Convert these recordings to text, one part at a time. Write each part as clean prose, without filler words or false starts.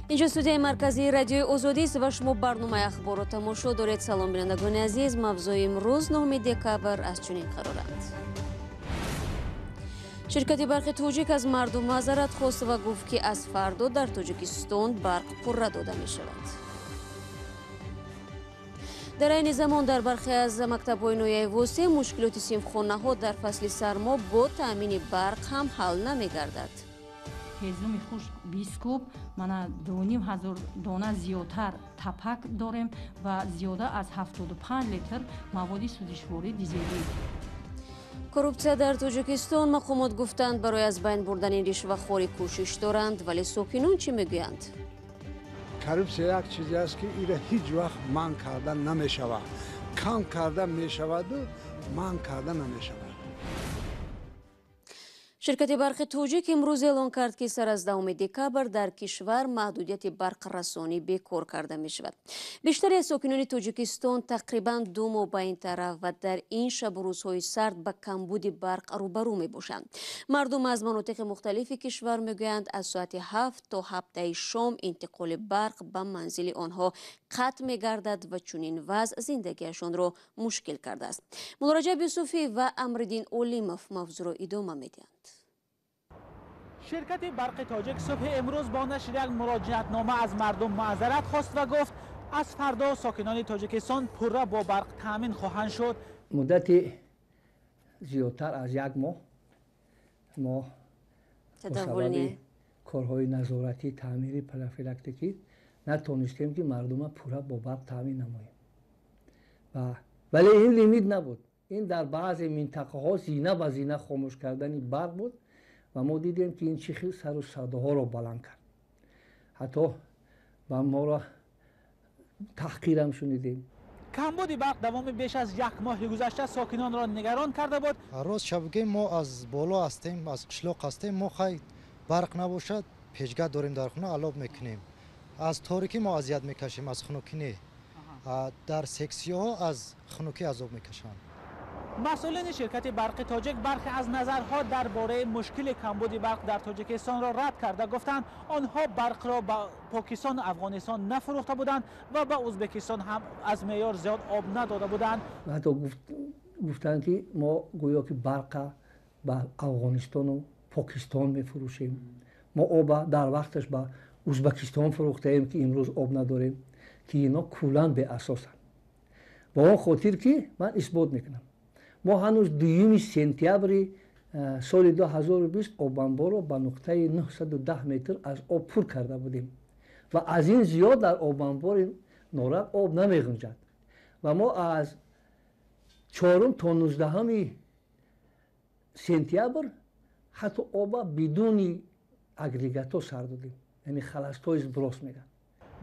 اینجا студияи марказии радиои озодист ва шумо барномаи ахборро тамошо доред. салом бинандагони азиз, мавзӯи имрӯз 9 декабр аз чунин қароранд. ширкати барқи тоҷик аз мардум маъзарат хост ва гуфт ки аз фардо дар тоҷикистон барқ пурра дода мешавад. дар айни замон дар бархе аз мактабҳои ноҳияи Восеъ мушкилоти синфхонаҳо дар фасли сармо бо таъмини барқ ҳам ҳал намегардад. ҳезуми хушк 20 куб, мана 2500 дона зиёдтар тапак дорем ва зиёда аз 75 литр маводи сӯзишворӣ дизелӣ. коррупсия дар тоҷикистон мақомот гуфтанд барои аз байн бурдани ришвахорӣ кӯшиш доранд, вале сокинон чӣ мегӯянд? коррупсия як чизе аст ки иро ҳеҷ вақт манъ карда намешавад. кам карда мешаваду манъ карда намешавад. ширкати барқи тоҷик имрӯз эълон кард ки сар аз 10 декабр дар кишвар маҳдудияти барқрасонӣ бекор карда мешавад. бештари аз сокинони тоҷикистон тақрибан 2 моҳ ба ин тараф ва дар ин шабу рӯзҳои сард ба камбуди барқ рӯбарӯ мебошанд. мардум аз манотиқи мухталифи кишвар мегӯянд аз соати 7 то 7 шом интиқоли барқ ба манзили онҳо қатъ мегардад ва чунин вазъ зиндагиашонро мушкил кардааст. мулораҷаб юсуфӣ ва амриддин олимов мавзӯъро идома медиҳанд. شرکت برق تاجیک صبح امروز با نشر یک مراجعتنامه از مردم معذرت خواست و گفت از فردا ساکنان تاجیکستان پرره با برق تامین خواهند شد. مدت زیادتر از یک ماه ما بسبب کارهای نظارتی تعمیری پروفیلاکتیکی نتونستیم که مردم پرره با برق تامین نماییم. ولی این لیمیت نبود. این در بعضی منطقه ها زینه به زینه خاموش کردن برق بود. و ما دیدیم که این چیخی سر و صداها رو بلند کرد. حتی با ما را تحقیر هم شنیدیم. کمبود برق دوام بیش از یک ماه گذشته ساکنان را نگران کرده بود. هر روز شبگی ما از بالا هستیم، از قشلاق هستیم، ما خیلی برق نباشد پیشگاه داریم در خونه علاب میکنیم. از تاریکی ما اذیت میکشیم، از خنکی نه. در سکسی ها از خنکی عذاب میکشند. مسئولین شرکت برق تاجیک برخی از نظرها درباره مشکل کمبود برق در تاجیکستان را رد کرده گفتند آنها برق را به پاکستان و افغانستان نفروخته بودند و به ازبکستان هم از معیار زیاد آب نداده بودند. حتی گفتند که ما گویا که برق به افغانستان و پاکستان میفروشیم. ما آب در وقتش به ازبکستان فروخته ایم که امروز آب نداریم که اینا کلاً به اساسن. با اون خاطر که من اثبات میکنم ما هنوز 2 سپتامبر سال 2020 آبانبار را به نقطه 910 متر از آب پر کرده بودیم و از این زیاد در آبانبار نورق آب نمی‌گنجد و ما از 4 تا 19 سپتامبر حتی آب بدون اگریگاتور سر دادیم، یعنی خلاص‌های درست میگن.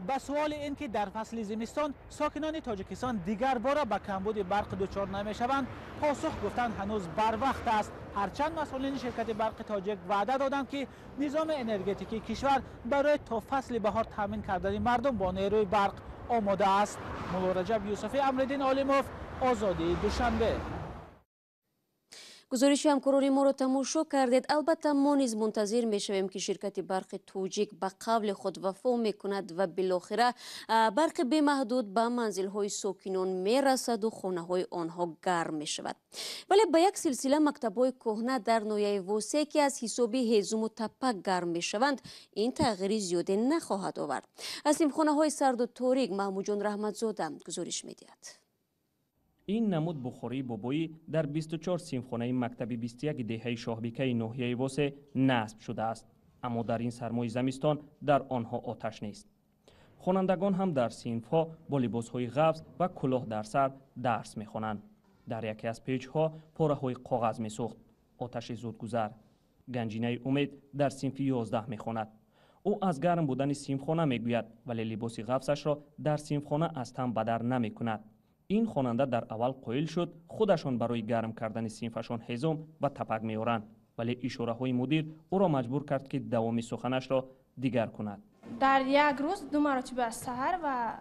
به سوال اینکه در فصل زمستان ساکنان تاجیکستان دیگر بار به کمبود برق دچار نمیشوند پاسخ گفتند هنوز بر وقت است. هرچند مسئولین شرکت برق تاجیک وعده دادند که نظام انرژتیکی کشور برای تا فصل بهار تامین کردن مردم با نیروی برق آماده است. مولارجب یوسفی، امرالدین عالموف، آزادی دوشنبه. гузориши ҳамкорори моро тамошо кардед. албатта мо низ мунтазир мешавем ки ширкати барқи тоҷик ба қавли худ вафо мекунад ва билохира барқи бемаҳдуд ба манзилҳои сокинон мерасаду хонаҳои онҳо гарм мешавад. вале ба як силсила мактабҳои кӯҳна дар ноҳияи Восеъ ки аз ҳисоби ҳезуму тапак гарм мешаванд ин тағйири зиёде нахоҳад овард. аз симхонаҳои сарду торик маҳмудҷон раҳматзода гузориш медиҳад. این نمود بخاری بابایی در 24 سیمخانه مکتبی 21 دهه شاهبیکه ناحیه واسه نصب شده است، اما در این سرمای زمستان در آنها آتش نیست. خوانندگان هم در صنف‌ها با لباس‌های قفس و کلاه در سر درس می‌خوانند. در یکی از پیچ‌ها پاره‌های کاغذ می‌سوخت. آتش زودگذر. گنجینه امید در صنف 11 می‌خواند. او از گرم بودن سیمخانه می‌گوید ولی لباس قفسش را در سیمخانه از تن بدر نمی‌کند. این خواننده در اول قائل شد خودشان برای گرم کردن صنفشان ҳезум و تپک می‌آورند، ولی اشاره های مدیر او را مجبور کرد که دوام سخنش را دیگر کند. در یک روز 2 مرتبه از سحر و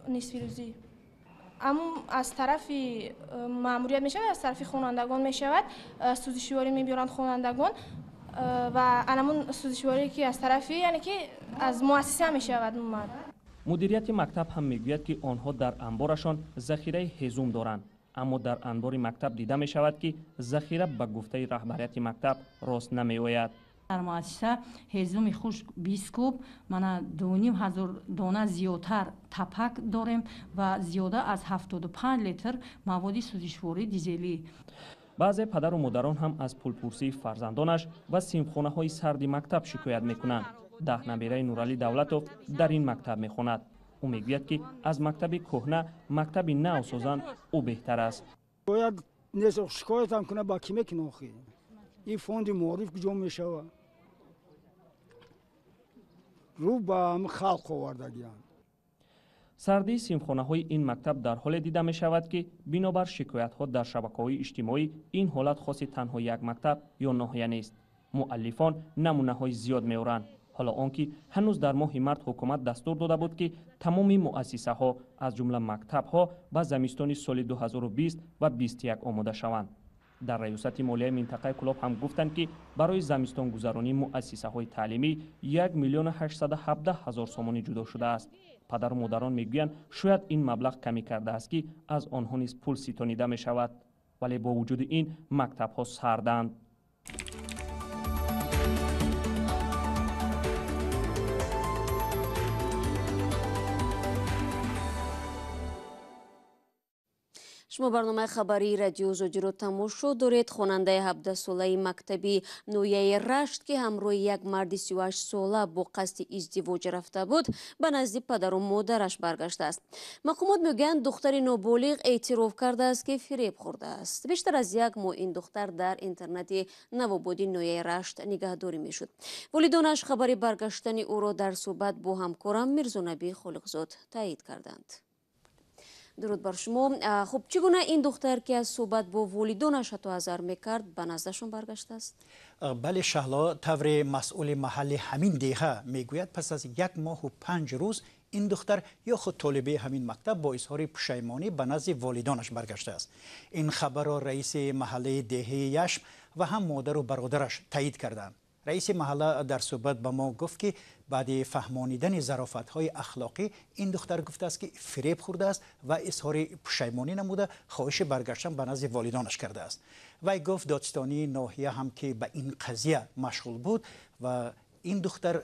نصف روزی اما از طرف مأموریت می شود، از طرف خوانندگان می شود، سوزشواری می بیارند خوانندگان و علمون سوزشواری که از طرفی یعنی که از مؤسسه می شود اومد. مدیریت مکتب هم میگوید که آنها در انبارشان ذخیره هزوم دارند، اما در انبار مکتب دیده می شود که ذخیره به گفته رهبریت مکتب راست نمی آید. در مؤسسه هزوم خشک 20 کوب، مانا 2500 دانه زیادتر تپک داریم و زیاده از 75 لیتر مواد سوزشواری دیزلی. بعضی پدر و مادران هم از پولپرسی فرزندانش و سیمخانه های سرد مکتب شکایت میکنند. 10 نبیره نورعلی دولتوف در این مکتب میخواند. او میگوید که از مکتب کهنه مکتب نو سازند او بهتر است. باید نیست شکایت هم کنه با کی میکنه آخه این فوند معرف کجا میشوه رو با هم خلق آوردگیان. سردی سیمخانه های این مکتب در حال دیده می شود که بنابر شکایت ها در شبکه‌های اجتماعی این حالت خاص تنها یک مکتب یا ناحیه نیست. مؤلفان نمونه های زیاد می آورند. حالا آنکه هنوز در ماه مارس حکومت دستور داده بود که تمامی مؤسسه ها از جمله مکتب ها به زمستان سال 2020 و 21 آماده شوند. در ریاست مالیه منطقه کلاب هم گفتند که برای زمستان گذرانی مؤسسه های تعلیمی 1,817,000 سومانی جدا شده است. پدر و مادران میگویند شاید این مبلغ کمی کرده است که از آنها نیز پول ستانیده می شود، ولی با وجود این مکتب ها سردند. شما برنامه خبری رادیو زوجی تماشا دارید. خواننده 17 ساله مکتبی ноҳияи رشت که همراه یک مرد 38 ساله با قصد ازدواج رفته بود به نزد پدر و مادرش برگشته است. مقامات میگویند دختر نابالغ اعتراف کرده است که فریب خورده است. بیشتر از یک ماه این دختر در اینترنت نوآبادی ноҳияи رشت نگهداری میشد. والدانش خبر برگشتن او را در صحبت با همکارم میرزانبی خالقزاد تایید کردند. درود بر شما. خب چگونه این دختر که از صحبت با والدانش حتی حذر میکرد به نزدشون برگشته است؟ بله شهلا، طور مسئول محل همین دیها میگوید پس از 1 ماه و 5 روز این دختر یا خود طالبه همین مکتب با اظهار پشیمانی به نزد والدانش برگشته است. این خبر را رئیس محله دیه یشم و هم مادر و برادرش تایید کردند. رئیس محله در صحبت به ما گفت که بعد فهمانیدن ظرافت‌های اخلاقی این دختر گفته است که فریب خورده است و اظهار پشیمانی نموده خواهش برگشتن به نزد والدانش کرده است. وی گفت دادستانی ناحیه هم که به این قضیه مشغول بود و این دختر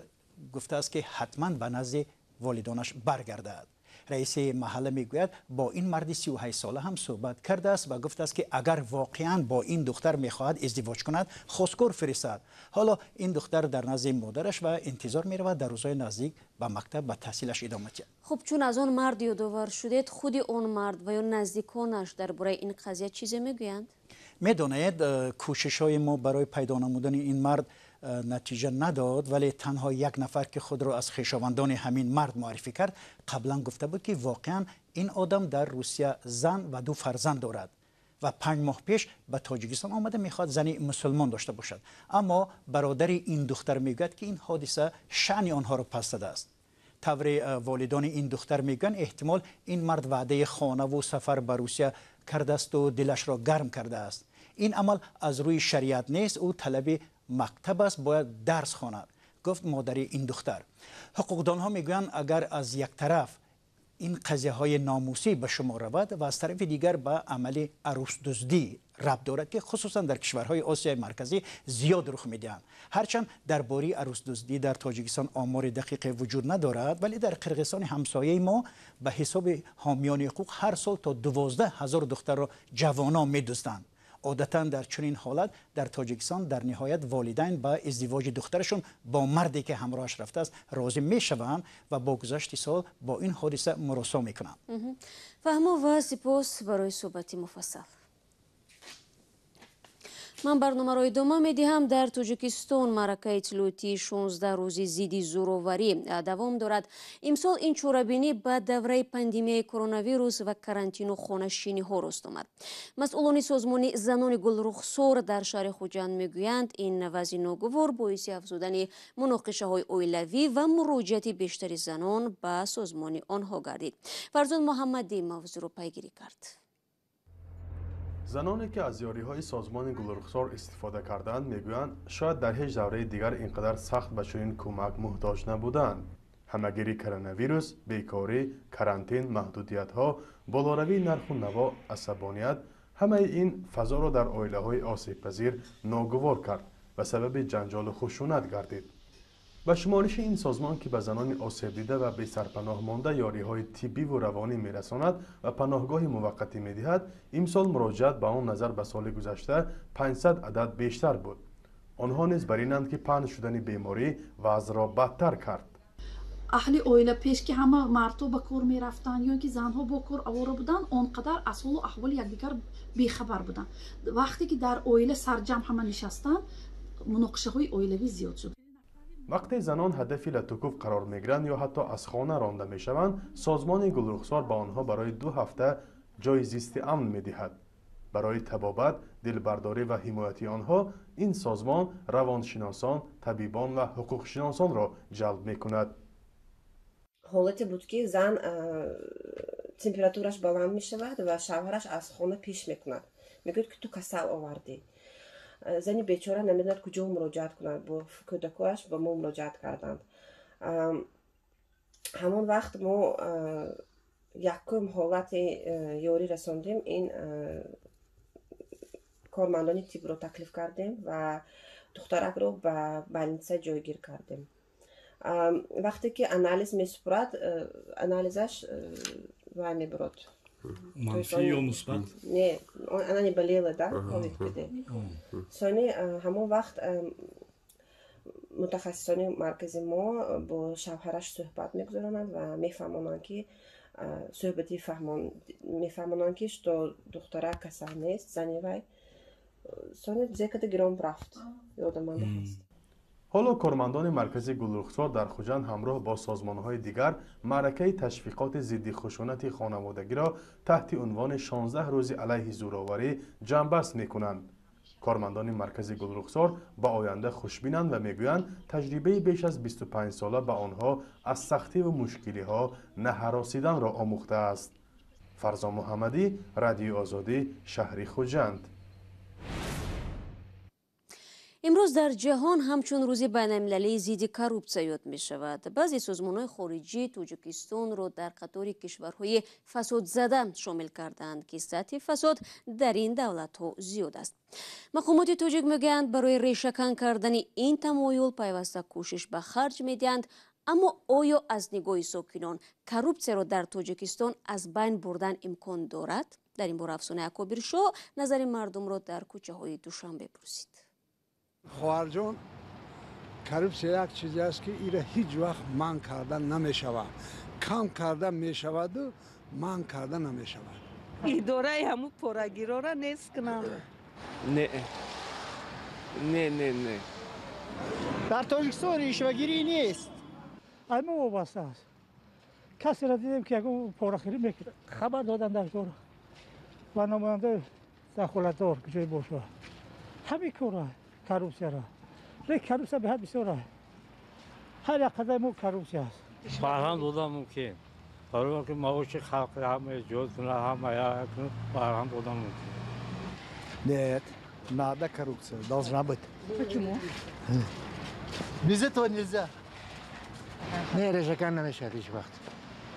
گفته است که حتما به نزد والدانش برگردد. رئیس محله میگوید با این مرد 38 ساله هم صحبت کرده است و گفته است که اگر واقعا با این دختر میخواهد ازدواج کند خواستگار فرستد. حالا این دختر در نزد مادرش و انتظار میرود در روزهای نزدیک به مکتب به تحصیلش ادامه دهد. خب چون از آن مرد یادآور شدید، خود آن مرد و یا نزدیکانش درباره این قضیه چیزی میگویند؟ میدانید کوشش های ما برای پیدا نمودن این مرد نتیجه نداد، ولی تنها یک نفر که خود را از خویشاوندان همین مرد معرفی کرد قبلا گفته بود که واقعا این آدم در روسیه زن و 2 فرزند دارد و 5 ماه پیش به تاجیکستان آمده میخواد زنی مسلمان داشته باشد. اما برادر این دختر میگوید که این حادثه شأن آنها را پس داده است. طور والدان این دختر میگن احتمال این مرد وعده خانه و سفر به روسیه کرده است و دلش را گرم کرده است. این عمل از روی شریعت نیست، او طلب مکتب است، باید درس خواند، گفت مادر این دختر. حقوقدان ها میگویند اگر از یک طرف این قضیه های ناموسی به شما رود و از طرف دیگر به عمل عروس دزدی ربط دارد که خصوصا در کشورهای آسیای مرکزی زیاد رخ میدهند. هرچند درباره عروس دزدی در تاجیکستان آمار دقیق وجود ندارد، ولی در قرقیزستان همسایه ما به حساب حامیان حقوق هر سال تا 12,000 دختر را جوانان میدزدند. عادتا در چنین حالت در تاجیکستان در نهایت والدین با ازدواج دخترشون با مردی که همراهش رفته است راضی میشوند و با گذشت سال با این حادثه مراسا میکنند. فهمو و سپاس برای صحبت مفصل. من برنامه را ادامه میدهم. در تاجیکستان معرکه اطلاعاتی 16 روزی ضد زورآوری دوام دارد. امسال این چاره‌بینی به دوره پاندمیای کرونا ویروس و карантин و خانه‌نشینی ها راست آمد. مسئولان سازمان زنان گلرخسار در شهر خوجند میگویند این وضع ناگوار باعث افزودن مناقشه های اویلوی و مراجعت بیشتر زنان به سازمان آنها گردید. فرزان محمدی موضوع را پیگیری کرد. زنانی که از یاری‌های سازمان گلرخسار استفاده کردند میگویند شاید در هیچ دوره دیگر اینقدر سخت به چنین کمک محتاج نبودند. همهگیری کرونا ویروس، بیکاری، کرانتین، محدودیت‌ها، بالاروی نرخ و نوا، عصبانیت، همه این فضا را در عائله‌های آسیب‌پذیر ناگوار کرد و سبب جنجال و خشونت گردید. به شمارش این سازمان که به زنان آسیب دیده و بی سرپناه مانده یاری‌های طبی و روانی می‌رساند و پناهگاه موقتی می‌دهد، امسال مراجعت به آن نظر به سال گذشته 500 عدد بیشتر بود. آنها نیز بر اینند که پهن شدن بیماری وضع را بدتر کرد. اهل اویله پیش که همه مردها به کار میرفتن یا اینکه زنها با کار آواره بودن، آنقدر از حال و احوال یکدیگر بیخبر بودن. وقتی که در اویله سرجم همه نشستن، مناقشه های اویلوی زیاد شد. وقتی زنان هدفی لطوکوف قرار میگیرند یا حتی از خانه رانده میشوند، سازمان گلرخسار به آنها برای 2 هفته جای زیست امن میدهد. برای طبابت، دلبرداری و حمایت آنها این سازمان روانشناسان، طبیبان و حقوقشناسان را جلب میکند. حالتی بود که زن تمپراتورش بلند می شود و شوهرش از خانه پیش میکند، میگوید که تو کسل آوردی. زنی بیچاره نمیداند کجا مراجعت کند. با کودکایش به ما مراجعت کردند. همون وقت ما یکم حالت یاری رساندیم، این کارمندان طب را تکلیف کردیم و دخترک را به больница جایگیر کردیم. وقتی که انالیز می سپرد، انالیزش وای می برد. منفی یا مثبت؟ نه، انانی بلیله ده کووید بده. سانی همون وقت متخصصان مرکز ما با شوهرش صحبت میگذارند و میفهمانند که صحبتی میفهمانند که دختره کسل نیست، زنی وای سانی زیکت گرام رفت. یادم من هست. حالا کارمندان مرکز گلرخسار در خوجند همراه با سازمان‌های دیگر معرکه تشویقات ضد خشونت خانوادگی را تحت عنوان 16 روز علیه زورآوری جنببست می‌کنند. کارمندان مرکز گلرخسار با آینده خوشبینند و میگویند تجربه بیش از 25 ساله به آنها از سختی و مشکلی‌ها نهراسیدن را آموخته است. فرزان محمدی، رادیو آزادی، شهر خوجند. امروز در جهان همچون روز بین‌المللی ضد کروپسیا یاد می شود. بعضی سازمان‌های خارجی تاجیکستان را در قطار کشورهای فساد زده شامل کردند که سطح فساد در این دولت‌ها زیاد است. مقامات تاجیک میگویند برای ریشه‌کن کردن این تمایل پیوسته کوشش به خرج می‌دهند، اما آیا از نگاه ساکنان کروپسیا را در تاجیکستان از بین بردن امکان دارد؟ در این باره افسانه اکابر شو نظر مردم را در کوچه‌های دوشنبه پرسید. خواهر جان، کروپسیا یک چیزی است که ایره هیچ وقت من کردن نمی شود. کم کردن می شود و من کردن نمی شود. اداره همون پرگیرا را نیست کنم. نه نه نه نه در تاجیکستان ریشه‌گیری نیست. اما وابسته است. کسی را دیدیم که اگه پرخیری میکنه خبر دادن در دور و نماینده دخالتدار که جای باشه همین کاره کروپسیا را لیکن کروپسیا به حد بسیار هر یک قضیه مو کروپسیا است. فرهنگ دادن ممکن برای که معاش خلق همه ایجاد کنه همه یا کنه فرهنگ دادن ممکن. Нет, надо коррупция, должна быть. Почему? Без этого нельзя. Не, режакан намешает еще вахт.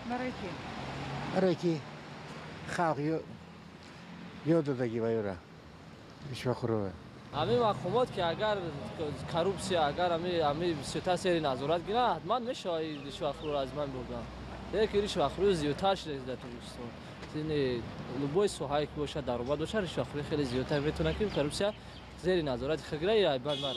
На реке? Реки, халк, йоду дагиваюра. Еще хуровая. همه مقامات که اگر کروپسیا اگر همه سیاست سری نظارت گیره حتما میشه ریشوخری رو از من بردن. یک ریشوخری زیادتر شده در تاجیکستان. این لبای سوهایی که باشه در آباد باشه ریشوخری خیلی زیادتر میتونه که کروپسیا زیر نظارت خیلی بعد مره.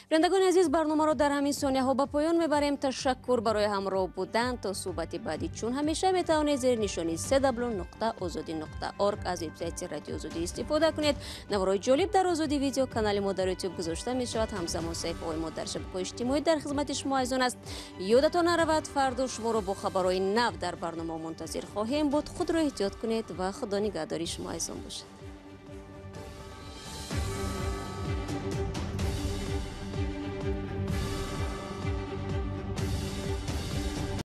بینندگان عزیز، برنامه را در همین ثانیه ها به پایان میبریم. تشکر برای همراه بودن. تا صحبت بعدی چون همیشه میتوانید زیر نشانی www.azadi.org از وبسایت رادیو آزادی استفاده کنید. نوارهای جالب در آزادی ویدیو کانال ما در یوتیوب گذاشته می شود. همزمان صفحه ما در شبکه‌های اجتماعی در خدمت شما ایزان است. یادتان نرود فردا شما را با خبرهای نو در برنامه منتظر خواهیم بود. خود را احتیاط کنید و خدا نگهداری شما ایزان باشد.